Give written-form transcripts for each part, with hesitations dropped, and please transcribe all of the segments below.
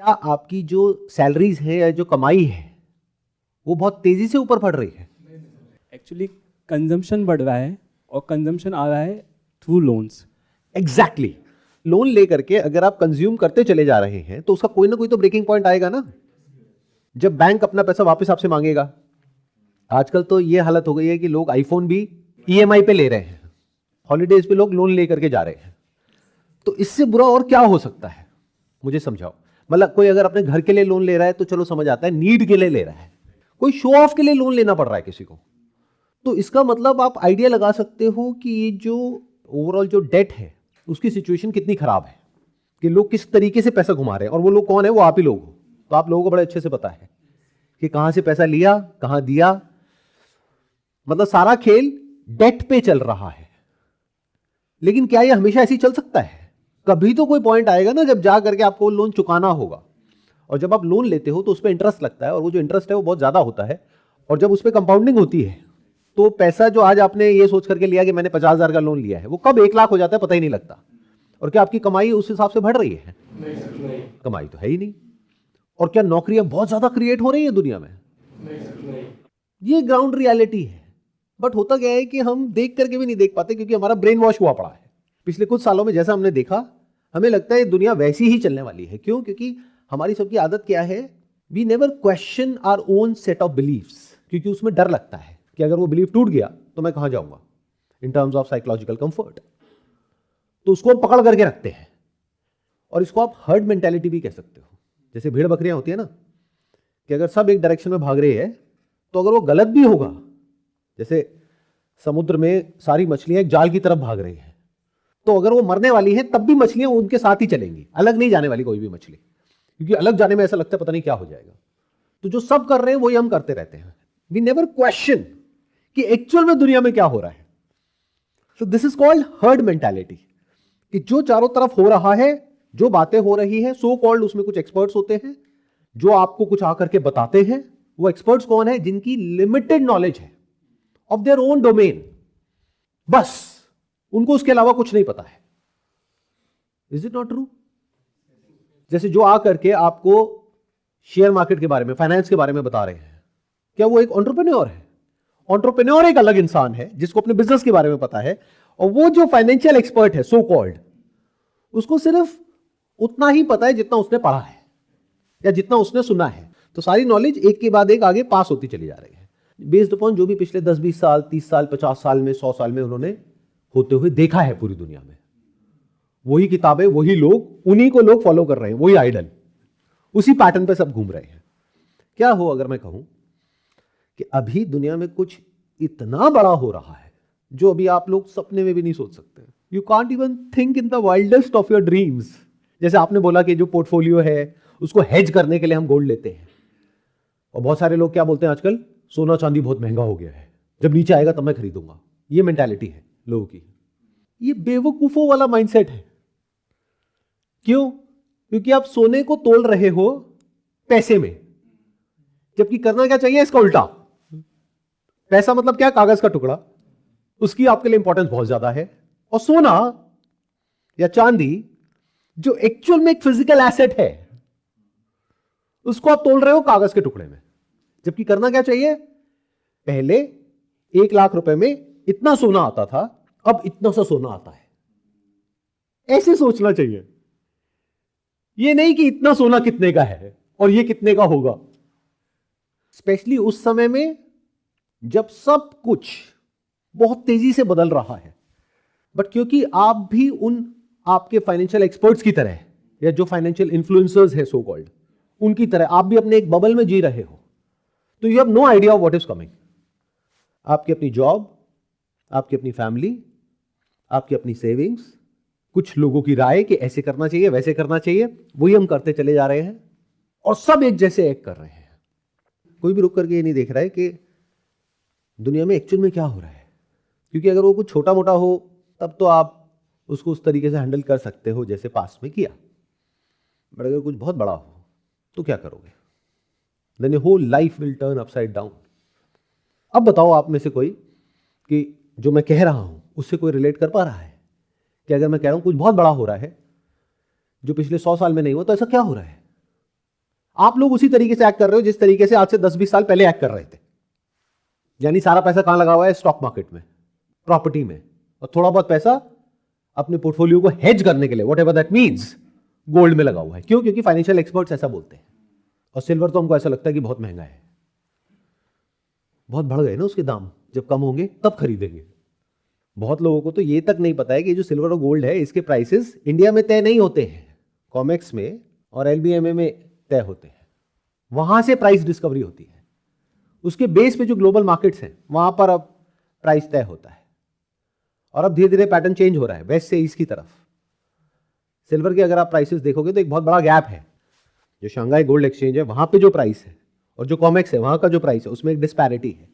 क्या आपकी जो सैलरीज है या जो कमाई है वो बहुत तेजी से ऊपर बढ़ रही है? एक्चुअली कंजम्पशन बढ़ रहा है और कंजम्पशन आ रहा है थ्रू लोन्स। एग्जैक्टली लोन लेकर के अगर आप कंज्यूम करते चले जा रहे हैं तो उसका कोई ना कोई तो ब्रेकिंग पॉइंट आएगा ना, जब बैंक अपना पैसा वापस आपसे मांगेगा। आजकल तो ये हालत हो गई है कि लोग आईफोन भी ईएमआई पे ले रहे हैं, हॉलीडेज पे लोग लोन लेकर के जा रहे हैं। तो इससे बुरा और क्या हो सकता है, मुझे समझाओ। मतलब कोई अगर अपने घर के लिए लोन ले रहा है तो चलो समझ आता है, नीड के लिए ले रहा है, कोई शो ऑफ के लिए लोन लेना पड़ रहा है किसी को। तो इसका मतलब आप आइडिया लगा सकते हो कि ये जो ओवरऑल जो डेट है उसकी सिचुएशन कितनी खराब है, कि लोग किस तरीके से पैसा घुमा रहे हैं। और वो लोग कौन है? वो आप ही लोग हो। तो आप लोगों को बड़े अच्छे से पता है कि कहां से पैसा लिया, कहां दिया। मतलब सारा खेल डेट पे चल रहा है। लेकिन क्या ये हमेशा ऐसे ही चल सकता है? कभी तो कोई पॉइंट आएगा ना जब जा करके आपको लोन चुकाना होगा। और जब आप लोन लेते हो तो उस पर इंटरेस्ट लगता है, और वो जो इंटरेस्ट है वो बहुत ज्यादा होता है। और जब उस पर कंपाउंडिंग होती है तो पैसा जो आज आपने ये सोच करके लिया कि मैंने 50,000 का लोन लिया है, वो कब 1 लाख हो जाता है पता ही नहीं लगता। और क्या आपकी कमाई उस हिसाब से बढ़ रही है? नहीं। कमाई तो है ही नहीं। और क्या नौकरियां बहुत ज्यादा क्रिएट हो रही है दुनिया में? नहीं। ये ग्राउंड रियलिटी है। बट होता क्या है कि हम देख करके भी नहीं देख पाते, क्योंकि हमारा ब्रेन वॉश हुआ पड़ा है। पिछले कुछ सालों में जैसा हमने देखा, हमें लगता है दुनिया वैसी ही चलने वाली है। क्यों? क्योंकि हमारी सबकी आदत क्या है, we never question our own set of beliefs. क्योंकि उसमें डर लगता है कि अगर वो बिलीव टूट गया तो मैं कहां जाऊंगा in terms of psychological comfort. तो उसको हम पकड़ करके रखते हैं। और इसको आप हर्ड मेंटालिटी भी कह सकते हो। जैसे भेड़ बकरियां होती है ना, कि अगर सब एक डायरेक्शन में भाग रहे हैं तो अगर वो गलत भी होगा, जैसे समुद्र में सारी मछलियां एक जाल की तरफ भाग रही हैं, तो अगर वो मरने वाली है तब भी मछलियां उनके साथ ही चलेंगी, अलग नहीं जाने वाली कोई भी मछली। क्योंकि अलग जाने में ऐसा लगता है पता नहीं क्या हो जाएगा। तो जो सब कर रहे हैं वही हम करते रहते हैं। वी नेवर क्वेश्चन कि एक्चुअल में दुनिया में क्या हो रहा है। So this is called herd mentality, कि जो चारों तरफ हो रहा है, जो बातें हो रही है, सो कॉल्ड उसमें कुछ एक्सपर्ट्स होते हैं जो आपको कुछ आकर के बताते हैं। वो एक्सपर्ट्स कौन है? जिनकी लिमिटेड नॉलेज है ऑफ देयर ओन डोमेन, बस उनको उसके अलावा कुछ नहीं पता है। Is it not true? जैसे जो आकर के आपको शेयर मार्केट के बारे में, फाइनेंस के बारे में बता रहे हैं, क्या वो एक एंटरप्रेन्योर है? एंटरप्रेन्योर एक अलग इंसान है जिसको अपने बिजनेस के बारे में पता है। और वो जो फाइनेंशियल एक्सपर्ट है सो कॉल्ड, उसको सिर्फ उतना ही पता है जितना उसने पढ़ा है या जितना उसने सुना है। तो सारी नॉलेज एक के बाद एक आगे पास होती चली जा रही है, बेस्ड अपॉन जो भी पिछले 10-20 साल, 30 साल, 50 साल में, 100 साल में उन्होंने होते हुए देखा है पूरी दुनिया में। वही किताबें, वही लोग, उन्हीं को लोग फॉलो कर रहे हैं, वही आइडल, उसी पैटर्न पे सब घूम रहे हैं। क्या हो अगर मैं कहूं कि अभी दुनिया में कुछ इतना बड़ा हो रहा है जो अभी आप लोग सपने में भी नहीं सोच सकते। You can't even think in the wildest of your dreams. जैसे आपने बोला कि जो पोर्टफोलियो है उसको हेज करने के लिए हम गोल्ड लेते हैं। और बहुत सारे लोग क्या बोलते हैं आजकल, सोना चांदी बहुत महंगा हो गया है, जब नीचे आएगा तब मैं खरीदूंगा। ये मेंटालिटी है लोगों की। ये बेवकूफों वाला माइंडसेट है। क्यों? क्योंकि आप सोने को तोल रहे हो पैसे में, जबकि करना क्या चाहिए इसका उल्टा। पैसा मतलब क्या? कागज का टुकड़ा, उसकी आपके लिए इंपॉर्टेंस बहुत ज्यादा है। और सोना या चांदी जो एक्चुअल में एक फिजिकल एसेट है, उसको आप तोल रहे हो कागज के टुकड़े में। जबकि करना क्या चाहिए? पहले 1 लाख रुपए में इतना सोना आता था, अब इतना सा सोना आता है। ऐसे सोचना चाहिए। ये नहीं कि इतना सोना कितने का है और ये कितने का होगा। स्पेशली उस समय में जब सब कुछ बहुत तेजी से बदल रहा है। बट क्योंकि आप भी उन आपके फाइनेंशियल एक्सपर्ट्स की तरह, या जो फाइनेंशियल इन्फ्लुएंसर्स है सो कॉल्ड, उनकी तरह आप भी अपने एक बबल में जी रहे हो, तो you have no idea of what is coming. आपकी अपनी जॉब, आपकी अपनी फैमिली, आपकी अपनी सेविंग्स, कुछ लोगों की राय कि ऐसे करना चाहिए, वैसे करना चाहिए, वही हम करते चले जा रहे हैं। और सब एक जैसे एक्ट कर रहे हैं। कोई भी रुक करके ये नहीं देख रहा है कि दुनिया में एक्चुअल में क्या हो रहा है। क्योंकि अगर वो कुछ छोटा मोटा हो तब तो आप उसको उस तरीके से हैंडल कर सकते हो जैसे पास्ट में किया। बट अगर कुछ बहुत बड़ा हो तो क्या करोगे? Then your whole life will turn upside down. अब बताओ आप में से कोई कि जो मैं कह रहा हूं उससे कोई रिलेट कर पा रहा है कि अगर मैं कह रहा हूं कुछ बहुत बड़ा हो रहा है जो पिछले 100 साल में नहीं हुआ, तो ऐसा क्या हो रहा है? आप लोग उसी तरीके से एक्ट कर रहे हो जिस तरीके से आज से 10-20 साल पहले एक्ट कर रहे थे। यानी सारा पैसा कहां लगा हुआ है? स्टॉक मार्केट में, प्रॉपर्टी में, और थोड़ा बहुत पैसा अपने पोर्टफोलियो को हेज करने के लिए, what ever that means, gold में लगा हुआ है। क्यों? क्योंकि फाइनेंशियल एक्सपर्ट्स ऐसा बोलते हैं। और सिल्वर तो हमको ऐसा लगता है कि बहुत महंगा है, बहुत बढ़ गए ना उसके दाम, जब कम होंगे तब खरीदेंगे। बहुत लोगों को तो ये तक नहीं पता है कि जो सिल्वर और गोल्ड है इसके प्राइसेस इंडिया में तय नहीं होते हैं, कॉमेक्स में और एलबीएमए में तय होते हैं। वहां से प्राइस डिस्कवरी होती है, उसके बेस पे जो ग्लोबल मार्केट्स हैं वहां पर अब प्राइस तय होता है। और अब धीरे धीरे पैटर्न चेंज हो रहा है वेस्ट से ईस्ट की तरफ। सिल्वर के अगर आप प्राइसेस देखोगे तो एक बहुत बड़ा गैप है। जो शंघाई गोल्ड एक्सचेंज है वहां पे जो प्राइस है और जो कॉमेक्स है वहां का जो प्राइस है उसमें एक डिस्पैरिटी है।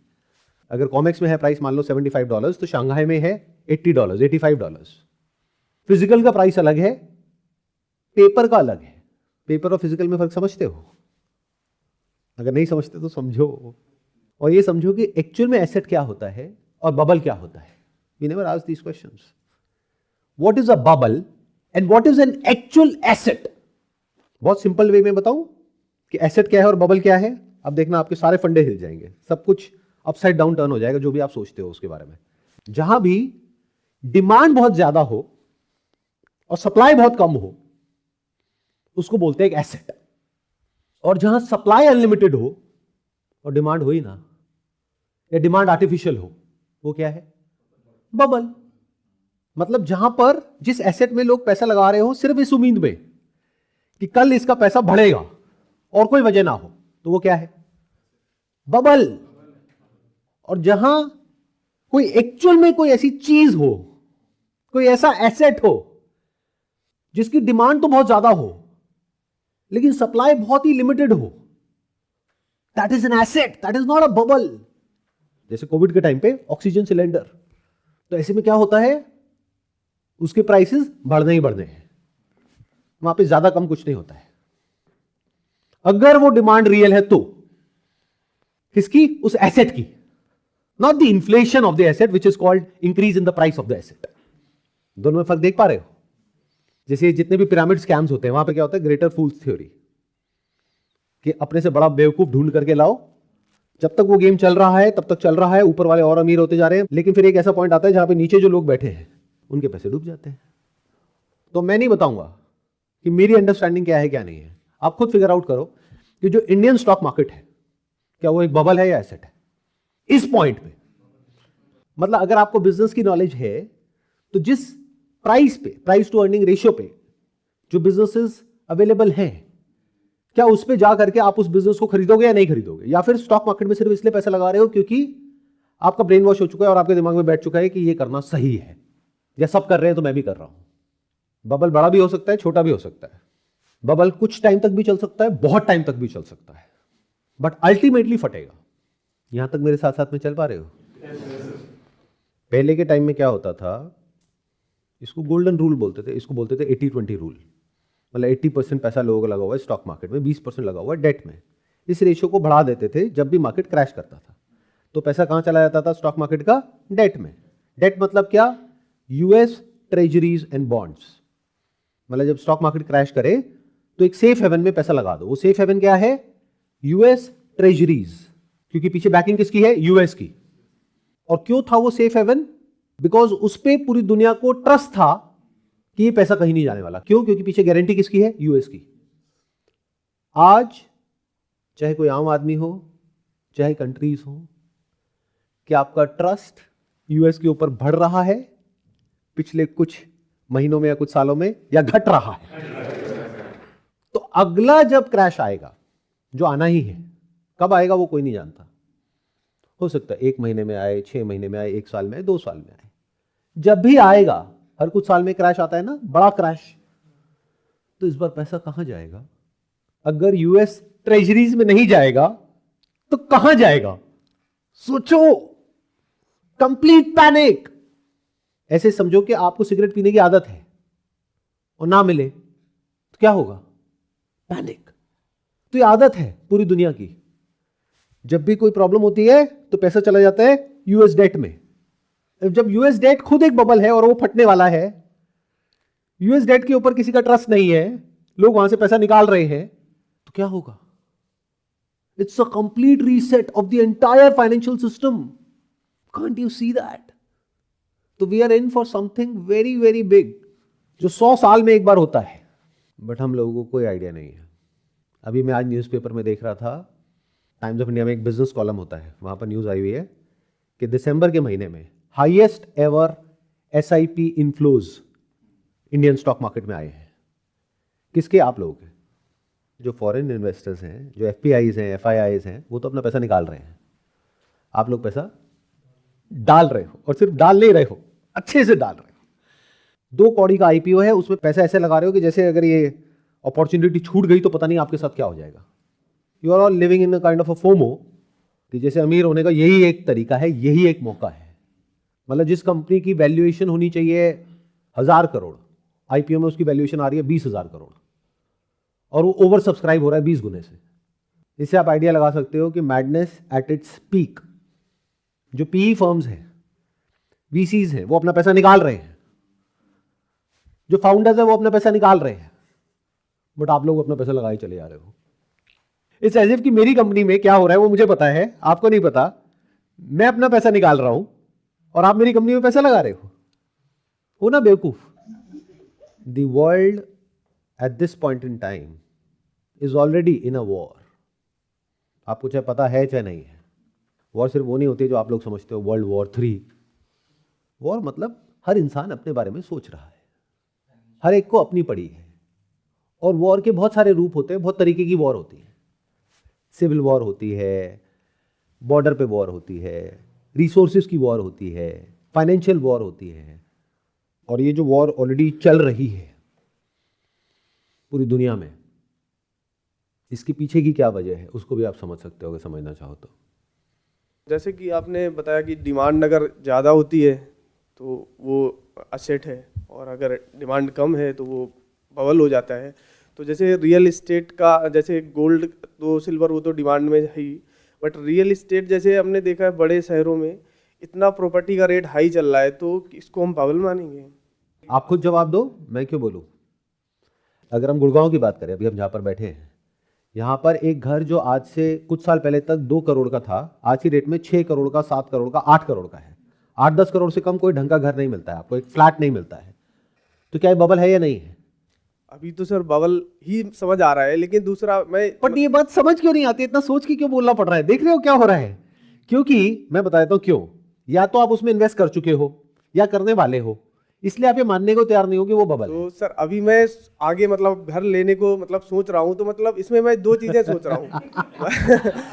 अगर कॉमेक्स में है प्राइस मान लो $75 तो शंघाई में है $80, $85। फिजिकल का प्राइस अलग है, पेपर का अलग है। पेपर और फिजिकल में फर्क समझते हो? अगर नहीं समझते तो समझो, और ये समझो कि एक्चुअल में एसेट क्या होता है और बबल क्या होता है। We never ask these questions. What is a bubble and what is an actual asset? बहुत सिंपल वे में बताऊं कि एसेट क्या है और बबल क्या है। अब देखना आपके सारे फंडे हिल जाएंगे, सब कुछ अपसाइड डाउन टर्न हो जाएगा जो भी आप सोचते हो उसके बारे में। जहां भी डिमांड बहुत ज्यादा हो और सप्लाई बहुत कम हो उसको बोलते हैं एक एसेट। और जहां सप्लाई अनलिमिटेड हो और डिमांड हो ही ना, या डिमांड आर्टिफिशियल हो, वो क्या है? बबल। मतलब जहां पर जिस एसेट में लोग पैसा लगा रहे हो सिर्फ इस उम्मीद में कि कल इसका पैसा बढ़ेगा और कोई वजह ना हो, तो वो क्या है? बबल। और जहां कोई एक्चुअल में कोई ऐसी चीज हो, कोई ऐसा एसेट हो जिसकी डिमांड तो बहुत ज्यादा हो लेकिन सप्लाई बहुत ही लिमिटेड हो, that is an asset, that is not a bubble. जैसे कोविड के टाइम पे ऑक्सीजन सिलेंडर, तो ऐसे में क्या होता है? उसके प्राइसेस बढ़ने ही बढ़ने हैं, वहां पे ज्यादा कम कुछ नहीं होता है। अगर वो डिमांड रियल है तो किसकी? उस एसेट की, not the inflation of the asset which is called increase in the price of the asset. दोनों में फर्क देख पा रहे हो? जैसे जितने भी पिरामिड स्कैम्स होते हैं वहां पे क्या होता है? ग्रेटर फूल्स थ्योरी, कि अपने से बड़ा बेवकूफ ढूंढ करके लाओ, जब तक वो गेम चल रहा है तब तक चल रहा है, ऊपर वाले और अमीर होते जा रहे हैं, लेकिन फिर एक ऐसा पॉइंट आता है जहां पे नीचे जो लोग बैठे हैं उनके पैसे डूब जाते हैं। तो मैं नहीं बताऊंगा कि मेरी अंडरस्टैंडिंग क्या है क्या नहीं है, आप खुद फिगर आउट करो कि जो इंडियन स्टॉक मार्केट है क्या वो एक बबल है या एसेट है इस पॉइंट पे। मतलब अगर आपको बिजनेस की नॉलेज है तो जिस प्राइस पे, प्राइस टू अर्निंग रेशियो पे जो बिजनेसेस अवेलेबल हैं, क्या उस पे जा करके आप उस बिजनेस को खरीदोगे या नहीं खरीदोगे? या फिर स्टॉक मार्केट में सिर्फ इसलिए पैसा लगा रहे हो क्योंकि आपका ब्रेन वॉश हो चुका है और आपके दिमाग में बैठ चुका है कि ये करना सही है, या सब कर रहे हैं तो मैं भी कर रहा हूं। बबल बड़ा भी हो सकता है, छोटा भी हो सकता है। बबल कुछ टाइम तक भी चल सकता है, बहुत टाइम तक भी चल सकता है, बट अल्टीमेटली फटेगा। यहां तक मेरे साथ साथ में चल पा रहे हो? पहले के टाइम में क्या होता था, इसको गोल्डन रूल बोलते थे, इसको बोलते थे 80-20 रूल। मतलब 80% पैसा लोगों का लगा हुआ है स्टॉक मार्केट में, 20% लगा हुआ है डेट में। इस रेशियो को बढ़ा देते थे जब भी मार्केट क्रैश करता था, तो पैसा कहां चला जाता था? स्टॉक मार्केट का डेट में। डेट मतलब क्या? US treasuries and bonds. मतलब जब स्टॉक मार्केट क्रैश करे तो एक सेफ हेवन में पैसा लगा दो। वो सेफ हेवन क्या है? यूएस ट्रेजरीज, क्योंकि पीछे बैकिंग किसकी है? यूएस की। और क्यों था वो सेफ हेवन? बिकॉज उस पर पूरी दुनिया को ट्रस्ट था कि ये पैसा कहीं नहीं जाने वाला। क्यों? क्योंकि पीछे गारंटी किसकी है? यूएस की। आज चाहे कोई आम आदमी हो, चाहे कंट्रीज हो, क्या आपका ट्रस्ट यूएस के ऊपर बढ़ रहा है पिछले कुछ महीनों में या कुछ सालों में, या घट रहा है? तो अगला जब क्रैश आएगा, जो आना ही है, कब आएगा वो कोई नहीं जानता। हो सकता है 1 महीने में आए, 6 महीने में आए, 1 साल में आए, 2 साल में आए। जब भी आएगा, हर कुछ साल में क्रैश आता है ना, बड़ा क्रैश, तो इस बार पैसा कहां जाएगा? अगर यूएस ट्रेजरीज में नहीं जाएगा तो कहां जाएगा? सोचो, कंप्लीट पैनिक। ऐसे समझो कि आपको सिगरेट पीने की आदत है और ना मिले तो क्या होगा? पैनिक। तो ये आदत है पूरी दुनिया की, जब भी कोई प्रॉब्लम होती है तो पैसा चला जाता है यूएस डेट में। जब यूएस डेट खुद एक बबल है और वो फटने वाला है, यूएस डेट के ऊपर किसी का ट्रस्ट नहीं है, लोग वहां से पैसा निकाल रहे हैं, तो क्या होगा? It's a complete reset of the entire financial system. Can't you see that? तो we are in for something very very big, जो 100 साल में एक बार होता है, बट हम लोगों को कोई आइडिया नहीं है। अभी मैं आज न्यूज़पेपर में देख रहा था, टाइम्स ऑफ इंडिया में एक बिजनेस कॉलम होता है, वहाँ पर न्यूज़ आई हुई है कि दिसंबर के महीने में highest ever SIP inflows Indian stock market में आए हैं। किसके? आप लोगों के। जो फॉरेन इन्वेस्टर्स हैं, जो FPIs हैं, FIIs हैं, वो तो अपना पैसा निकाल रहे हैं, आप लोग पैसा डाल रहे हो, और सिर्फ डाल नहीं रहे हो, अच्छे से डाल रहे हो। 2 कौड़ी का IPO है, उसमें पैसा ऐसे लगा रहे हो कि जैसे अगर ये अपॉर्चुनिटी छूट गई तो पता नहीं आपके साथ क्या हो जाएगा। You are all living in a kind of a FOMO, कि जैसे अमीर होने का यही एक तरीका है, यही एक मौका है। मतलब जिस कंपनी की वैल्यूएशन होनी चाहिए 1000 करोड़, IPO में उसकी वैल्यूएशन आ रही है 20,000 करोड़, और वो ओवर सब्सक्राइब हो रहा है 20 गुने से। इससे आप आइडिया लगा सकते हो कि मैडनेस एट इट्स पीक। जो PE फर्म्स हैं, VCs हैं, वो अपना पैसा निकाल रहे हैं, जो फाउंडर्स हैं वो अपना पैसा निकाल रहे हैं, बट आप लोग अपना पैसा लगाए चले जा रहे हो। इट्स एज इफ कि मेरी कंपनी में क्या हो रहा है वो मुझे पता है, आपको नहीं पता। मैं अपना पैसा निकाल रहा हूं और आप मेरी कंपनी में पैसा लगा रहे हो ना बेवकूफ। The world at this point in time is already in a war. आपको चाहे पता है चाहे नहीं है, वॉर सिर्फ वो नहीं होती जो आप लोग समझते हो, वर्ल्ड वॉर 3। वॉर मतलब हर इंसान अपने बारे में सोच रहा है, हर एक को अपनी पड़ी है। और वॉर के बहुत सारे रूप होते हैं, बहुत तरीके की वॉर होती है। सिविल वॉर होती है, बॉर्डर पे वॉर होती है, रिसोर्सेज की वॉर होती है, फाइनेंशियल वॉर होती है। और ये जो वॉर ऑलरेडी चल रही है पूरी दुनिया में, इसके पीछे की क्या वजह है उसको भी आप समझ सकते हो अगर समझना चाहो तो। जैसे कि आपने बताया कि डिमांड अगर ज़्यादा होती है तो वो असेट है, और अगर डिमांड कम है तो वो बबल हो जाता है। तो जैसे रियल इस्टेट का, जैसे गोल्ड तो सिल्वर वो तो डिमांड में है ही, बट रियल इस्टेट जैसे हमने देखा है बड़े शहरों में इतना प्रॉपर्टी का रेट हाई चल रहा है, तो इसको हम बबल मानेंगे? आप खुद जवाब दो, मैं क्यों बोलूं। अगर हम गुड़गांव की बात करें, अभी हम जहाँ पर बैठे हैं, यहाँ पर एक घर जो आज से कुछ साल पहले तक 2 करोड़ का था, आज की डेट में 6 करोड़ का, 7 करोड़ का, 8 करोड़ का है। 8-10 करोड़ से कम कोई ढंग का घर नहीं मिलता है आपको, एक फ्लैट नहीं मिलता है। तो क्या ये बबल है या नहीं है? अभी तो सर बबल ही समझ आ रहा है, लेकिन दूसरा मैं बट ये बात समझ क्यों नहीं आती, इतना सोच के क्यों बोलना पड़ रहा है? देख रहे हो क्या हो रहा है? क्योंकि मैं बता देता हूं क्यों। या तो आप उसमें इन्वेस्ट कर चुके हो या करने वाले हो, इसलिए आप ये मानने को तैयार नहीं हो कि वो बबल है। तो सर अभी मैं आगे मतलब घर लेने को मतलब सोच रहा हूँ, तो मतलब इसमें मैं 2 चीजें सोच रहा हूँ।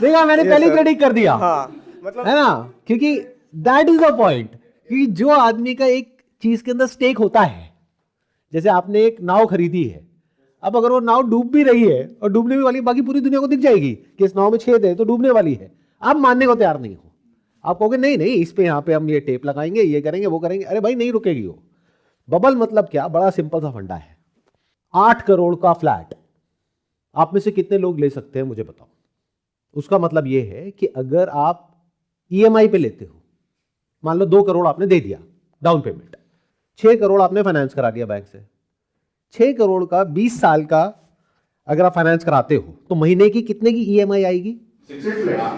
देखा, मैंने पहले प्रेडिक्ट कर दिया। हाँ मतलब है ना, क्योंकि दैट इज द पॉइंट कि जो आदमी का एक चीज के अंदर स्टेक होता है, जैसे आपने एक नाव खरीदी है, अब अगर वो नाव डूब भी रही है और डूबने भी वाली, बाकी पूरी दुनिया को दिख जाएगी कि इस नाव में छेद है तो डूबने वाली है, आप मानने को तैयार नहीं हो। आप कहोगे नहीं नहीं, इस पे यहाँ पे हम ये टेप लगाएंगे, ये करेंगे, वो करेंगे। अरे भाई नहीं रुकेगी वो। बबल मतलब क्या? बड़ा सिंपल सा फंडा है। 8 करोड़ का फ्लैट आप में से कितने लोग ले सकते हैं मुझे बताओ। उसका मतलब ये है कि अगर आप EMI पे लेते हो, मान लो 2 करोड़ आपने दे दिया डाउन पेमेंट, 6 करोड़ आपने फाइनेंस करा दिया बैंक से। 6 करोड़ का 20 साल का अगर आप फाइनेंस कराते हो तो महीने की कितने की EMI आएगी?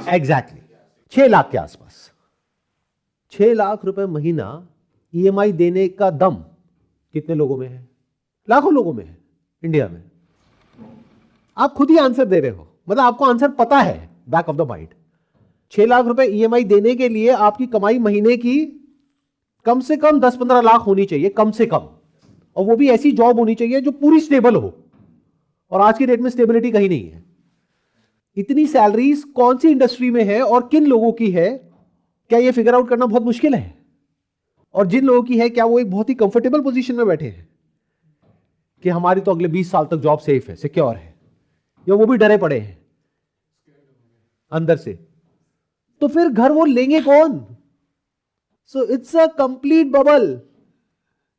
एग्जैक्टली 6 लाख के आसपास। 6 लाख रुपए महीना EMI देने का दम कितने लोगों में है? लाखों लोगों में है इंडिया में। आप खुद ही आंसर दे रहे हो, मतलब आपको आंसर पता है back of the mind. 6 lakh रुपए EMI देने के लिए आपकी कमाई महीने की कम से कम 10-15 लाख होनी चाहिए, कम से कम। और वो भी ऐसी जॉब होनी चाहिए जो पूरी स्टेबल हो, और आज की डेट में स्टेबिलिटी कहीं नहीं है। इतनी सैलरीज कौन सी इंडस्ट्री में है और किन लोगों की है, क्या यह फिगर आउट करना बहुत मुश्किल है? और जिन लोगों की है, क्या वो एक बहुत ही कंफर्टेबल पोजीशन में बैठे हैं कि हमारी तो अगले 20 साल तक जॉब सेफ है, सिक्योर है, या वो भी डरे पड़े हैं अंदर से? तो फिर घर वो लेंगे कौन? So it's a complete bubble.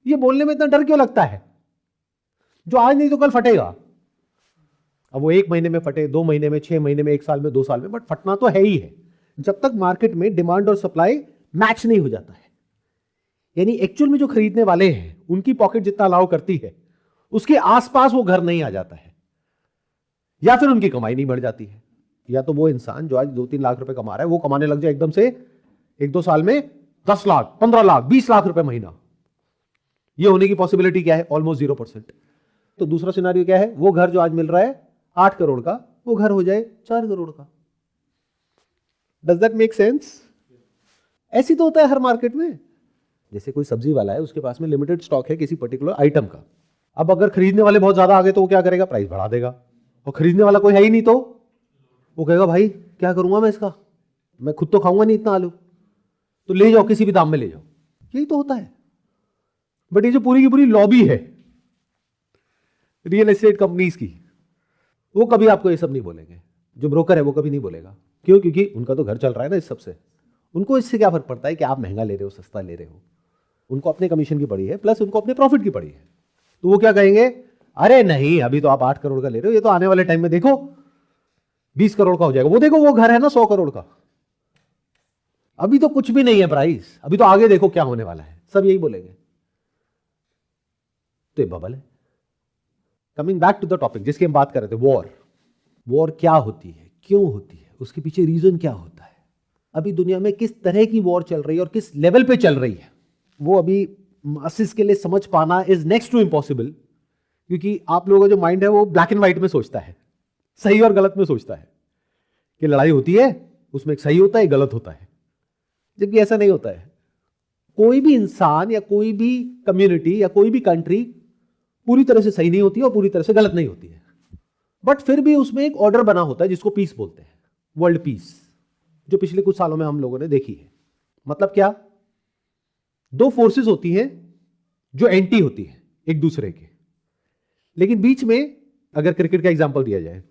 ये बोलने में इतना डर क्यों लगता है? जो आज नहीं तो कल फटेगा। अब वो 1 महीने में फटे, 2 महीने में, 6 महीने में, 1 साल में, 2 साल में, बट फटना तो है ही है जब तक मार्केट में डिमांड और सप्लाई मैच नहीं हो जाता है। यानी एक्चुअल में जो खरीदने वाले हैं उनकी पॉकेट जितना अलाउ करती है, उसके आसपास वो घर नहीं आ जाता है, या फिर उनकी कमाई नहीं बढ़ जाती है। या तो वो इंसान जो आज 2-3 लाख रुपए कमा रहा है वो कमाने लग जाए एकदम से 1-2 साल में 10 लाख, 15 लाख, 20 लाख रुपए महीना। ये होने की पॉसिबिलिटी क्या है? ऑलमोस्ट 0%। तो दूसरा सिनारियो क्या है? वो घर जो आज मिल रहा है 8 करोड़ का, वो घर हो जाए 4 करोड़ का। Does that make sense? ऐसी तो होता है हर मार्केट में। जैसे कोई सब्जी वाला है, उसके पास में लिमिटेड स्टॉक है किसी पर्टिकुलर आइटम का। अब अगर खरीदने वाले बहुत ज्यादा आ गए तो वो क्या करेगा? प्राइस बढ़ा देगा। और खरीदने वाला कोई है ही नहीं तो वो कहेगा भाई क्या करूंगा मैं इसका, मैं खुद तो खाऊंगा नहीं इतना आलू, तो ले जाओ किसी भी दाम में ले जाओ। यही तो होता है। बट ये जो पूरी की पूरी लॉबी है रियल एस्टेट कंपनीज की, वो कभी आपको ये सब नहीं बोलेंगे। जो ब्रोकर है वो कभी नहीं बोलेगा। क्यों? क्योंकि उनका तो घर चल रहा है ना इस सबसे। उनको इससे क्या फर्क पड़ता है कि आप महंगा ले रहे हो सस्ता ले रहे हो। उनको अपने कमीशन की पड़ी है, प्लस उनको अपने प्रॉफिट की पड़ी है। तो वो क्या कहेंगे? अरे नहीं, अभी तो आप 8 करोड़ का ले रहे हो, ये तो आने वाले टाइम में देखो 20 करोड़ का हो जाएगा। वो देखो वो घर है ना 100 करोड़ का, अभी तो कुछ भी नहीं है प्राइस, अभी तो आगे देखो क्या होने वाला है। सब यही बोलेंगे। तो ये बबल है। Coming back to the topic जिसकी हम बात कर रहे थे, वॉर। वॉर क्या होती है, क्यों होती है, उसके पीछे रीजन क्या होता है, अभी दुनिया में किस तरह की वॉर चल रही है और किस लेवल पे चल रही है, वो अभी मासेस के लिए समझ पाना इज नेक्स्ट टू इम्पॉसिबल। क्योंकि आप लोगों का जो माइंड है वो ब्लैक एंड व्हाइट में सोचता है, सही और गलत में सोचता है कि लड़ाई होती है उसमें एक सही होता है एक गलत होता है, जबकि ऐसा नहीं होता है। कोई भी इंसान या कोई भी कम्युनिटी या कोई भी कंट्री पूरी तरह से सही नहीं होती है और पूरी तरह से गलत नहीं होती है, बट फिर भी उसमें एक ऑर्डर बना होता है जिसको पीस बोलते हैं, वर्ल्ड पीस, जो पिछले कुछ सालों में हम लोगों ने देखी है। मतलब क्या? दो फोर्सेस होती हैं जो एंटी होती है एक दूसरे के, लेकिन बीच में, अगर क्रिकेट का एग्जांपल दिया जाए,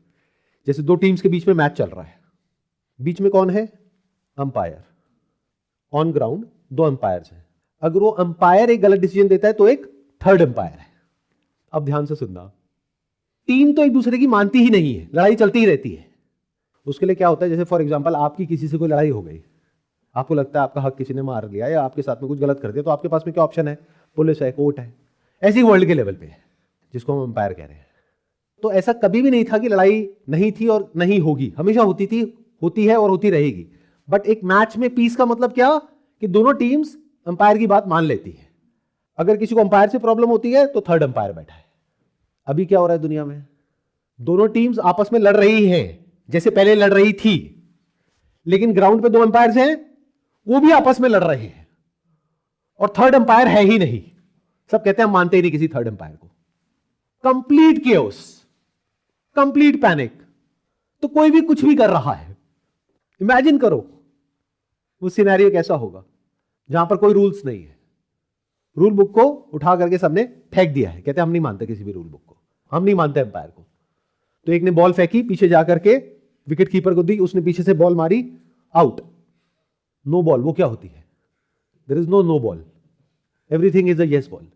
जैसे दो टीम्स के बीच में मैच चल रहा है, बीच में कौन है? अंपायर। ऑन ग्राउंड दो अंपायर्स हैं। अगर वो अंपायर एक गलत डिसीजन देता है तो एक थर्ड अंपायर है। अब ध्यान से सुनना, टीम तो एक दूसरे की मानती ही नहीं है, लड़ाई चलती ही रहती है। उसके लिए क्या होता है? जैसे फॉर एग्जांपल आपकी किसी से कोई लड़ाई हो गई, आपको लगता है आपका हक किसी ने मार लिया या आपके साथ में कुछ गलत कर दिया, तो आपके पास में क्या ऑप्शन है? पुलिस है, कोर्ट है। ऐसी वर्ल्ड के लेवल पे है जिसको हम अंपायर कह रहे हैं। तो ऐसा कभी भी नहीं था कि लड़ाई नहीं थी और नहीं होगी, हमेशा होती थी, होती है और होती रहेगी। बट एक मैच में पीस का मतलब क्या? कि दोनों टीम्स अंपायर की बात मान लेती है। अगर किसी को अंपायर से प्रॉब्लम होती है तो थर्ड अंपायर बैठा है। अभी क्या हो रहा है दुनिया में? दोनों टीम्स आपस में लड़ रही हैं जैसे पहले लड़ रही थी, लेकिन ग्राउंड पे दो अंपायर्स हैं, वो भी आपस में लड़ रहे हैं और थर्ड अंपायर है ही नहीं। सब कहते हैं हम मानते ही नहीं किसी थर्ड अंपायर को। Complete chaos, complete panic. तो कोई भी कुछ भी कर रहा है। इमेजिन करो वो सिनेरियो कैसा होगा जहां पर कोई रूल्स नहीं है। रूल बुक को उठा करके सबने फेंक दिया है, कहते हैं हम नहीं मानते किसी भी रूल बुक को, हम नहीं मानते अंपायर को। तो एक ने बॉल फेंकी, पीछे जाकर के विकेट कीपर को दी, उसने पीछे से बॉल मारी, आउट। नो बॉल वो क्या होती है? There is no ball, everything is a yes ball.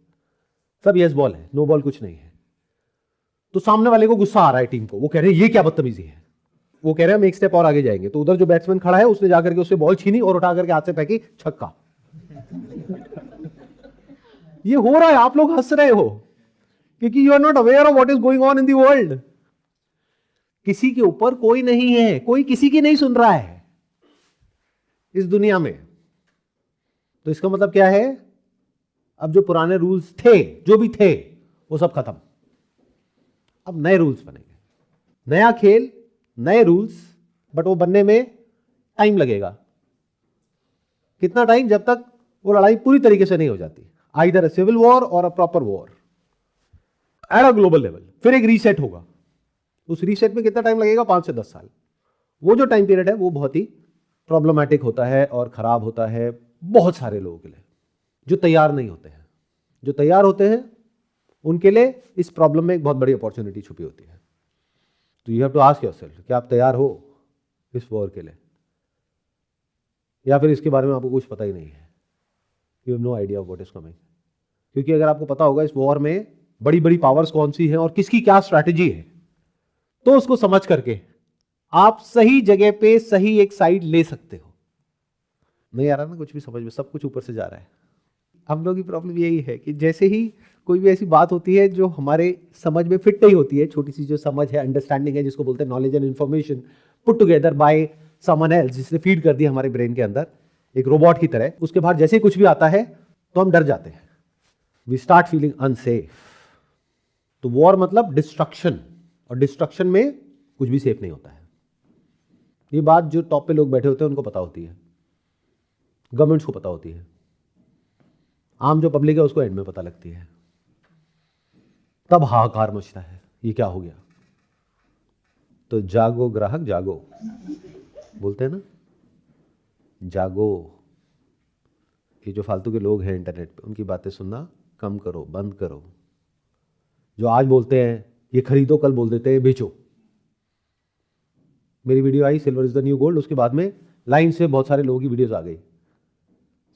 सब यस बॉल है, नो बॉल कुछ नहीं है। तो सामने वाले को गुस्सा आ रहा है टीम को, वो कह रहे हैं ये क्या बदतमीजी है। वो कह रहे हैं हम एक स्टेप और आगे जाएंगे। तो उधर जो बैट्समैन खड़ा है उसने जाकर के उससे बॉल छीनी और उठा करके हाथ से फेंकी, छक्का। ये हो रहा है, आप लोग हंस रहे हो क्योंकि you are not aware of what is going on in the world. किसी के ऊपर कोई नहीं है, कोई किसी की नहीं सुन रहा है इस दुनिया में। तो इसका मतलब क्या है? अब जो पुराने रूल्स थे, जो भी थे, वो सब खत्म। अब नए रूल्स बनेंगे, नया खेल, नए रूल्स, बट वो बनने में टाइम लगेगा। कितना टाइम? जब तक वो लड़ाई पूरी तरीके से नहीं हो जाती, आइदर अ सिविल वॉर और a proper war at a global level. फिर एक रीसेट होगा। उस रीसेट में कितना टाइम लगेगा? 5 से 10 साल। वो जो टाइम पीरियड है वो बहुत ही प्रॉब्लमैटिक होता है और खराब होता है बहुत सारे लोगों के लिए जो तैयार नहीं होते हैं। जो तैयार होते हैं उनके लिए इस प्रॉब्लम में एक बहुत बड़ी अपॉर्चुनिटी छुपी होती है। तो you have to ask yourself, क्या आप तैयार हो इस वॉर के लिए, या फिर इसके बारे में आपको कुछ पता ही नहीं है? You have no idea of what is coming. क्योंकि अगर आपको पता होगा इस वॉर में बड़ी बड़ी पावर्स कौन सी हैं और किसकी क्या स्ट्रैटेजी है, तो उसको समझ करके आप सही जगह पे सही एक साइड ले सकते हो। नहीं आ रहा ना कुछ भी समझ में, सब कुछ ऊपर से जा रहा है। हम लोग की प्रॉब्लम यही है कि जैसे ही कोई भी ऐसी बात होती है जो हमारे समझ में फिट नहीं होती है, छोटी सी जो समझ है, अंडरस्टैंडिंग है, जिसको बोलते हैं knowledge and information put together by someone else, जिसने फीड कर दिया हमारे ब्रेन के अंदर एक रोबोट की तरह, उसके बाहर जैसे ही कुछ भी आता है तो हम डर जाते हैं, वी स्टार्ट फीलिंग अनसेफ। तो वॉर मतलब डिस्ट्रक्शन, और डिस्ट्रक्शन में कुछ भी सेफ नहीं होता है। ये बात जो टॉप पे लोग बैठे होते हैं उनको पता होती है, गवर्नमेंट्स को पता होती है, आम जो पब्लिक है उसको एंड में पता लगती है, तब हाहाकार मचता है, ये क्या हो गया। तो जागो ग्राहक जागो, बोलते हैं ना, जागो। ये जो फालतू के लोग हैं इंटरनेट पे, उनकी बातें सुनना कम करो, बंद करो। जो आज बोलते हैं ये खरीदो, कल बोल देते हैं बेचो। मेरी video I silver is the new gold, उसके बाद में लाइन से बहुत सारे लोगों की वीडियोस आ गई,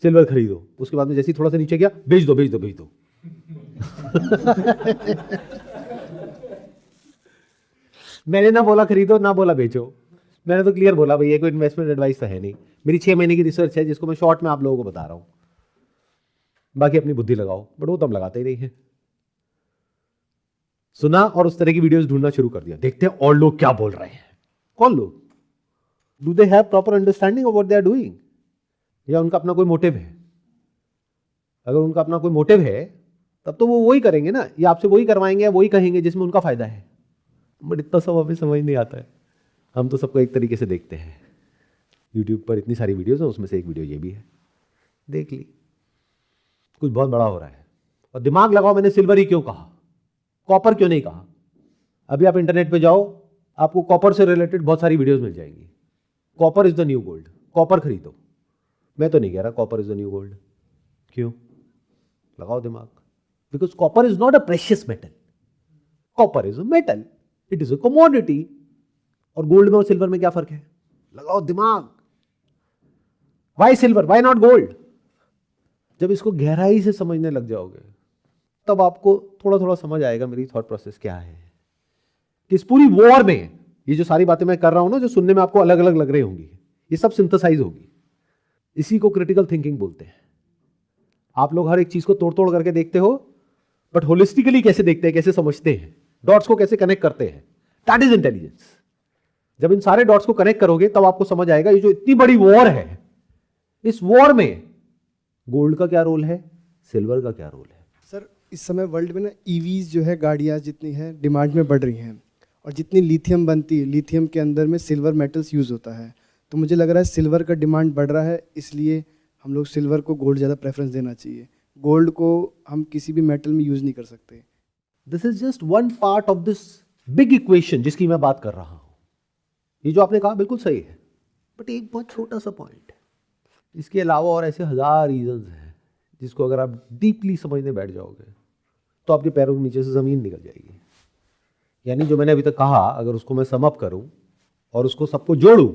सिल्वर खरीदो, उसके बाद में जैसे ही थोड़ा सा नीचे गया, बेच दो बेच दो बेच दो। मैंने ना बोला खरीदो, ना बोला बेचो, मैंने तो क्लियर बोला भाई ये कोई इन्वेस्टमेंट एडवाइस तो है नहीं, मेरी 6 महीने की रिसर्च है जिसको मैं शॉर्ट में आप लोगों को बता रहा हूं, बाकी अपनी बुद्धि लगाओ, बट वो तो हम लगाते ही नहीं है। सुना और उस तरह की वीडियोस ढूंढना शुरू कर दिया, देखते हैं और लोग क्या बोल रहे हैं। कौन लोग? Do they have proper understanding of what they are doing, या उनका अपना कोई मोटिव है? अगर उनका अपना कोई मोटिव है तब तो वो वही करेंगे ना, या आपसे वही करवाएंगे या वही कहेंगे जिसमें उनका फायदा है। बट इतना सब हमें समझ नहीं आता है, हम तो सबको एक तरीके से देखते हैं। यूट्यूब पर इतनी सारी वीडियोस हैं, उसमें से एक वीडियो ये भी है, देख ली, कुछ बहुत बड़ा हो रहा है। और दिमाग लगाओ, मैंने सिल्वर ही क्यों कहा, कॉपर क्यों नहीं कहा? अभी आप इंटरनेट पे जाओ, आपको कॉपर से रिलेटेड बहुत सारी वीडियोस मिल जाएंगी। Copper is the new gold, copper खरीदो। मैं तो नहीं कह रहा copper is the new gold, क्यों? लगाओ दिमाग, because copper is not a precious metal, copper is a metal, it is a commodity. और गोल्ड में और सिल्वर में क्या फर्क है? लगाओ दिमाग। Why silver, why not gold? जब इसको गहराई से समझने लग जाओगे तब आपको थोड़ा थोड़ा समझ आएगा मेरी थॉट प्रोसेस क्या है। कि इस पूरी वॉर में ये जो सारी बातें मैं कर रहा हूं ना, जो सुनने में आपको अलग अलग लग रही होंगी, ये सब सिंथेसाइज होगी। इसी को क्रिटिकल थिंकिंग बोलते हैं। आप लोग हर एक चीज को तोड़ तोड़ करके देखते हो, बट होलिस्टिकली कैसे देखते हैं, कैसे समझते हैं, डॉट्स को कैसे कनेक्ट करते हैं, दैट इज इंटेलिजेंस। जब इन सारे डॉट्स को कनेक्ट करोगे तब आपको समझ आएगा ये जो इतनी बड़ी वॉर है, इस वॉर में गोल्ड का क्या रोल है, सिल्वर का क्या रोल है। सर, इस समय वर्ल्ड में ना ईवीज जो है, गाड़ियाँ जितनी हैं डिमांड में बढ़ रही हैं, और जितनी लिथियम बनती है, लिथियम के अंदर में सिल्वर मेटल्स यूज़ होता है। तो मुझे लग रहा है सिल्वर का डिमांड बढ़ रहा है, इसलिए हम लोग सिल्वर को गोल्ड ज़्यादा प्रेफरेंस देना चाहिए। गोल्ड को हम किसी भी मेटल में यूज़ नहीं कर सकते। This is just one part of this big equation जिसकी मैं बात कर रहा हूं। ये जो आपने कहा बिल्कुल सही है, बट एक बहुत छोटा सा पॉइंट, इसके अलावा और ऐसे 1000 रीजंस हैं जिसको अगर आप डीपली समझने बैठ जाओगे तो आपके पैरों के नीचे से ज़मीन निकल जाएगी। यानी जो मैंने अभी तक कहा, अगर उसको मैं सम अप करूं और उसको सबको जोड़ूं,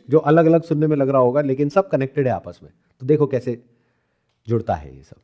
जो अलग अलग सुनने में लग रहा होगा लेकिन सब कनेक्टेड है आपस में, तो देखो कैसे जुड़ता है ये सब।